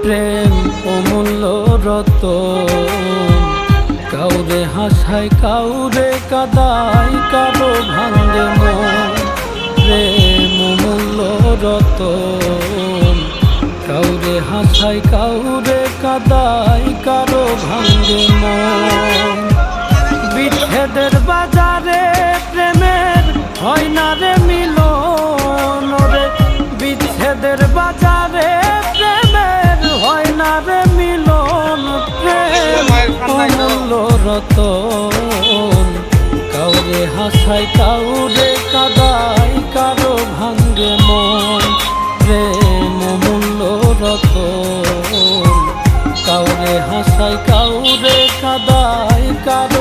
প্রেম অমূল্য রতন, কাউরে হাসায় কাউরে কাদায়, কারো ভাঙ্গে মন। প্রেম অমূল্য রতন, কাউরে হাসায় কাউরে কাদায়, কারো ভাঙ্গে মন। বিচ্ছেদের বাজারে প্রেমের হয় না রে মিলন রে, বিচ্ছেদের বাজারে প্রেমের হয় না রে মিলন। প্রেম অমূল্য রতন, কাউরে হাসায় কাউরে কাদায়, কারো ভাঙ্গে মন। প্রেম অমূল্য রতন, কাউরে হাসায় কাউরে কাদায়, কারো